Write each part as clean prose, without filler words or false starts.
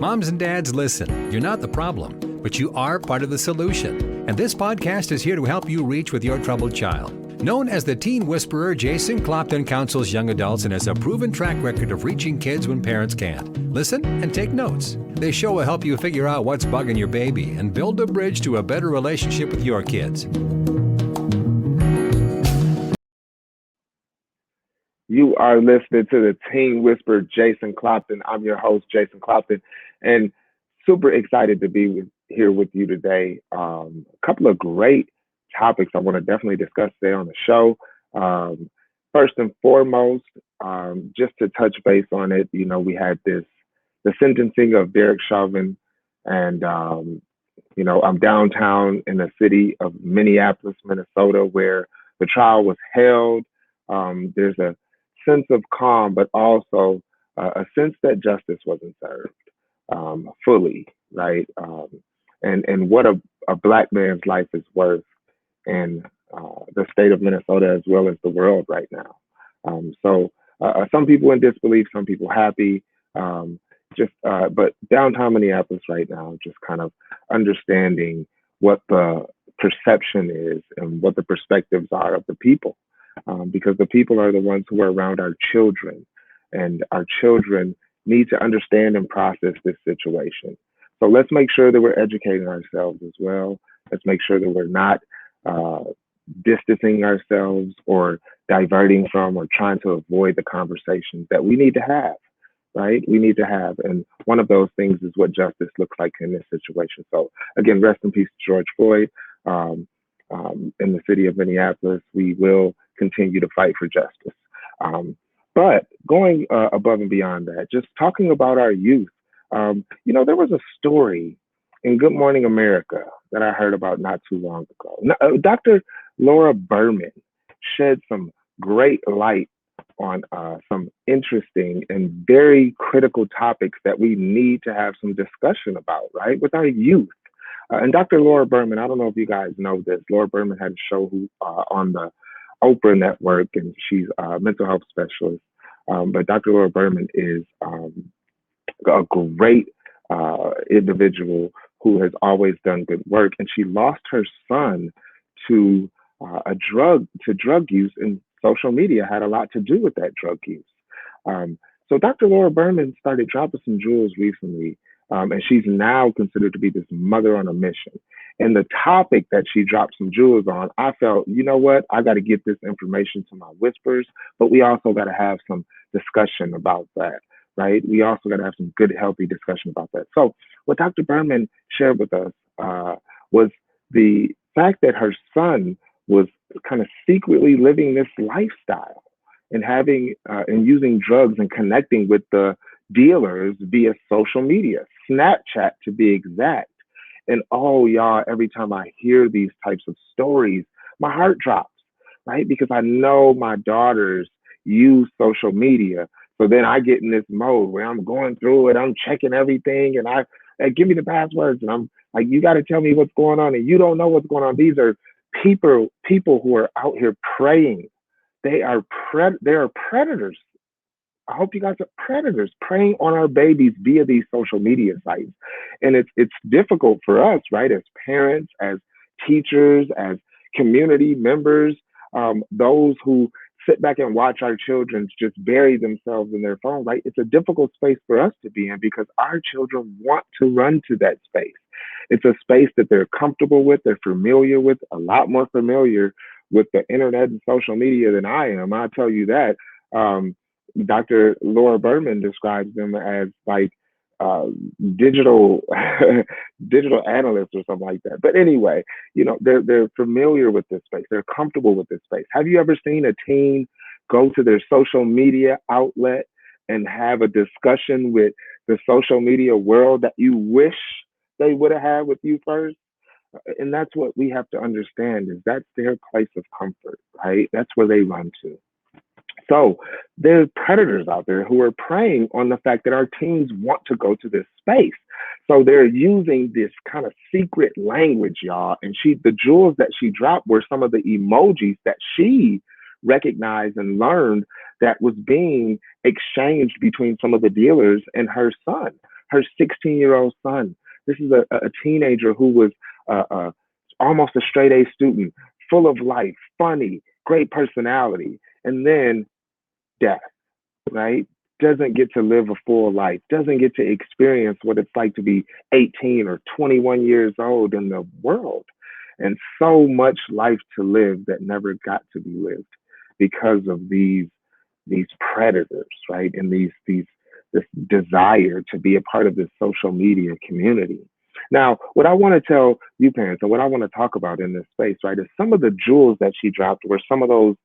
Moms and dads, listen. You're not the problem, but you are part of the solution. And this podcast is here to help you reach with your troubled child. Known as the Teen Whisperer, Jason Clopton counsels young adults and has a proven track record of reaching kids when parents can't. Listen and take notes. This show will help you figure out what's bugging your baby and build a bridge to a better relationship with your kids. You are listening to the Teen Whisperer, Jason Clopton. I'm your host, Jason Clopton, and super excited to be here with you today. A couple of great topics I want to definitely discuss today on the show. First and foremost, just to touch base on it, we had the sentencing of Derek Chauvin, and I'm downtown in the city of Minneapolis, Minnesota, where the trial was held. There's a sense of calm, but also a sense that justice wasn't served fully, right? And what a Black man's life is worth in the state of Minnesota as well as the world right now. So some people in disbelief, some people happy, but downtown Minneapolis right now, just kind of understanding what the perception is and what the perspectives are of the people. Because the people are the ones who are around our children, and our children need to understand and process this situation. So let's make sure that we're educating ourselves as well. Let's make sure that we're not distancing ourselves or diverting from or trying to avoid the conversations that we need to have, right? We need to have. And one of those things is what justice looks like in this situation. So again, rest in peace, George Floyd. In the city of Minneapolis, we will continue to fight for justice. But going above and beyond that, just talking about our youth, there was a story in Good Morning America that I heard about not too long ago. Dr. Laura Berman shed some great light on some interesting and very critical topics that we need to have some discussion about, right, with our youth. And Dr. Laura Berman, I don't know if you guys know this, Laura Berman had a show on the Oprah Network, and she's a mental health specialist. But Dr. Laura Berman is a great individual who has always done good work. And she lost her son to drug use, and social media had a lot to do with that drug use. So Dr. Laura Berman started dropping some jewels recently. And she's now considered to be this mother on a mission. And the topic that she dropped some jewels on, I felt, you know what, I got to get this information to my whispers, but we also got to have some discussion about that, right? We also got to have some good, healthy discussion about that. So what Dr. Berman shared with us was the fact that her son was kind of secretly living this lifestyle and having and using drugs and connecting with the dealers via social media, Snapchat to be exact. And oh, y'all, every time I hear these types of stories, my heart drops, right? Because I know my daughters use social media. So then I get in this mode where I'm going through it, I'm checking everything, and give me the passwords, and I'm like, you got to tell me what's going on, and you don't know what's going on. These are people who are out here preying. They are predators. I hope you guys are predators preying on our babies via these social media sites. And it's difficult for us, right, as parents, as teachers, as community members, those who sit back and watch our children just bury themselves in their phone, right? It's a difficult space for us to be in because our children want to run to that space. It's a space that they're comfortable with, they're familiar with, a lot more familiar with the internet and social media than I am. I'll tell you that. Dr. Laura Berman describes them as like digital analysts or something like that. But anyway, they're familiar with this space. They're comfortable with this space. Have you ever seen a teen go to their social media outlet and have a discussion with the social media world that you wish they would have had with you first? And that's what we have to understand, is that's their place of comfort, right? That's where they run to. So there's predators out there who are preying on the fact that our teens want to go to this space. So they're using this kind of secret language, y'all. And the jewels that she dropped were some of the emojis that she recognized and learned that was being exchanged between some of the dealers and her son. her 16-year-old son. This is a teenager who was almost a straight A student, full of life, funny, great personality, and then death, right? Doesn't get to live a full life, doesn't get to experience what it's like to be 18 or 21 years old in the world. And so much life to live that never got to be lived because of these predators, right? And this desire to be a part of this social media community. Now, what I want to tell you parents and what I want to talk about in this space, right, is some of the jewels that she dropped were some of those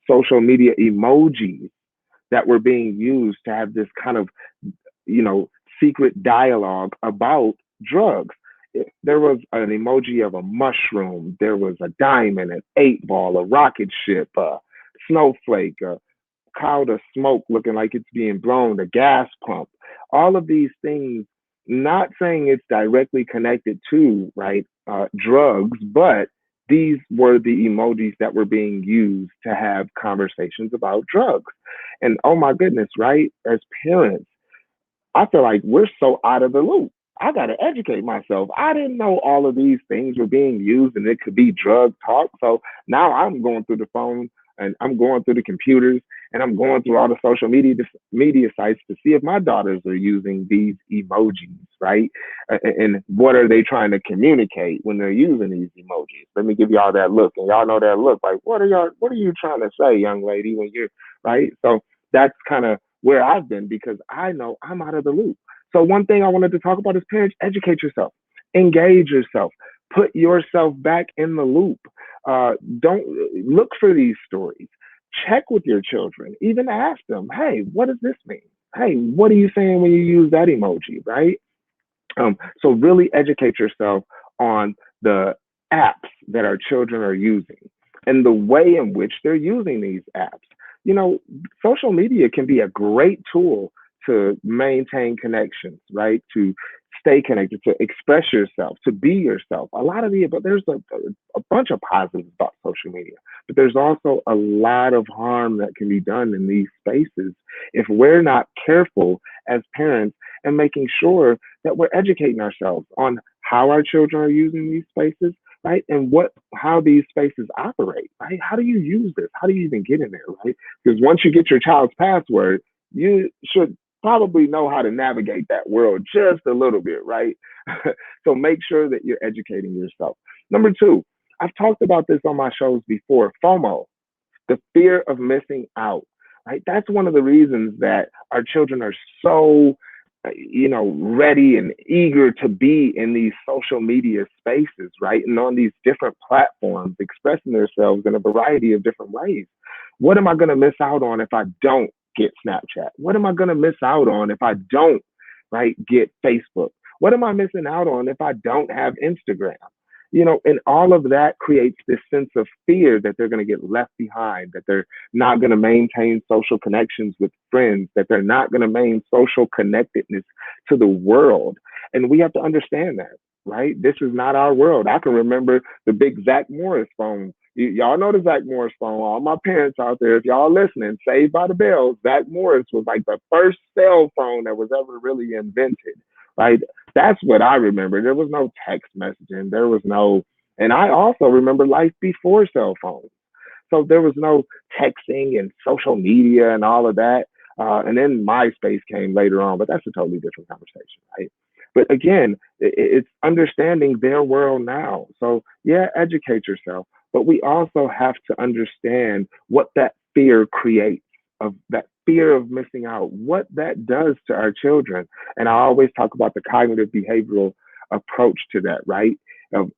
social media emojis that were being used to have this kind of, you know, secret dialogue about drugs. There was an emoji of a mushroom, there was a diamond, an 8 ball, a rocket ship, a snowflake, a cloud of smoke looking like it's being blown, a gas pump, all of these things, not saying it's directly connected to, right, drugs, but these were the emojis that were being used to have conversations about drugs. And oh my goodness, right? As parents, I feel like we're so out of the loop. I got to educate myself. I didn't know all of these things were being used and it could be drug talk. So now I'm going through the phone and I'm going through the computers and I'm going through all the social media sites to see if my daughters are using these emojis, right? And what are they trying to communicate when they're using these emojis? Let me give y'all that look, and y'all know that look. Like, what are you trying to say, young lady? When you're right, so that's kind of where I've been because I know I'm out of the loop. So one thing I wanted to talk about is parents, educate yourself, engage yourself, put yourself back in the loop. Don't look for these stories. Check with your children. Even ask them, hey, what does this mean? Hey, what are you saying when you use that emoji, right? So really educate yourself on the apps that our children are using and the way in which they're using these apps. You know, social media can be a great tool to maintain connections, right? To stay connected, to express yourself, to be yourself. A lot of the, but there's a bunch of positives about social media, but there's also a lot of harm that can be done in these spaces if we're not careful as parents and making sure that we're educating ourselves on how our children are using these spaces, right? And how these spaces operate, right? How do you use this? How do you even get in there, right? Because once you get your child's password, you should probably know how to navigate that world just a little bit, right? So make sure that you're educating yourself. Number two, I've talked about this on my shows before, FOMO, the fear of missing out, right? That's one of the reasons that our children are so, ready and eager to be in these social media spaces, right? And on these different platforms, expressing themselves in a variety of different ways. What am I going to miss out on if I don't get Snapchat? What am I going to miss out on if I don't, right, get Facebook? What am I missing out on if I don't have Instagram? And all of that creates this sense of fear that they're going to get left behind, that they're not going to maintain social connections with friends, that they're not going to maintain social connectedness to the world. And we have to understand that, right? This is not our world. I can remember the big Zach Morris phone. Y'all know the Zach Morris phone. All my parents out there, if y'all listening, Saved by the Bell, Zach Morris was like the first cell phone that was ever really invented, right? That's what I remember. There was no text messaging. There was no, and I also remember life before cell phones. So there was no texting and social media and all of that. And then MySpace came later on, but that's a totally different conversation, right? But again, it's understanding their world now. So yeah, educate yourself, but we also have to understand what that fear creates, of that fear of missing out, what that does to our children. And I always talk about the cognitive behavioral approach to that, right?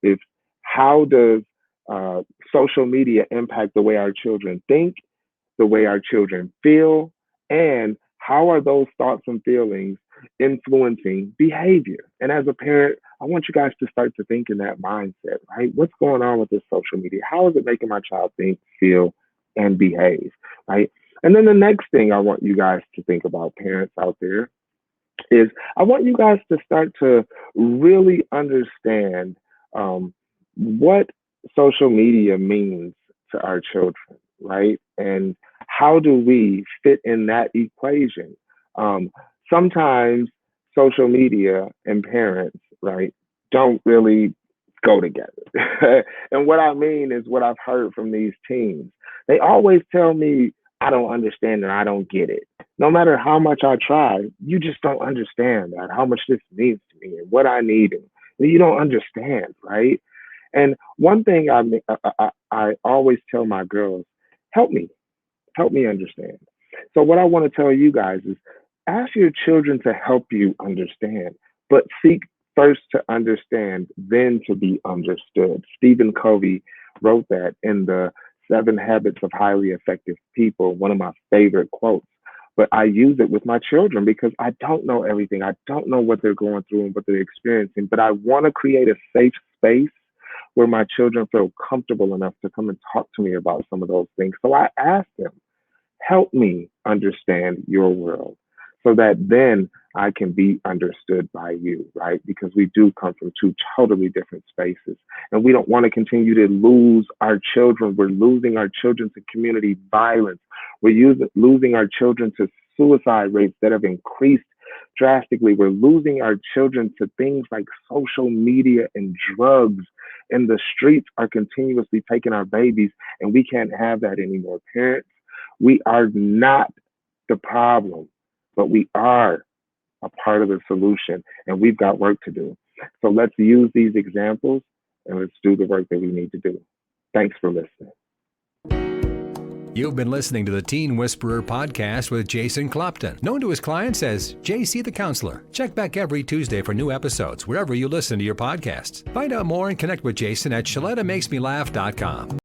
If how does social media impact the way our children think, the way our children feel, and how are those thoughts and feelings influencing behavior? And as a parent, I want you guys to start to think in that mindset, right? What's going on with this social media? How is it making my child think, feel, and behave, right? And then the next thing I want you guys to think about, parents out there, is I want you guys to start to really understand what social media means to our children, right? And how do we fit in that equation? Sometimes social media and parents, right, don't really go together. And what I mean is what I've heard from these teens. They always tell me, I don't understand and I don't get it. No matter how much I try, you just don't understand that, how much this means to me and what I need. And you don't understand, right? And one thing I always tell my girls, help me, help me understand. So what I want to tell you guys is ask your children to help you understand, but seek first to understand, then to be understood. Stephen Covey wrote that in the 7 Habits of Highly Effective People, one of my favorite quotes. But I use it with my children because I don't know everything. I don't know what they're going through and what they're experiencing, but I want to create a safe space where my children feel comfortable enough to come and talk to me about some of those things. So I ask them, help me understand your world so that then I can be understood by you, right? Because we do come from two totally different spaces. And we don't want to continue to lose our children. We're losing our children to community violence. We're losing our children to suicide rates that have increased drastically. We're losing our children to things like social media and drugs. And the streets are continuously taking our babies, and we can't have that anymore. Parents, we are not the problem, but we are a part of the solution, and we've got work to do. So let's use these examples and let's do the work that we need to do. Thanks for listening. You've been listening to the Teen Whisperer podcast with Jason Clopton, known to his clients as JC the Counselor. Check back every Tuesday for new episodes wherever you listen to your podcasts. Find out more and connect with Jason at ShalettaMakesMeLaugh.com.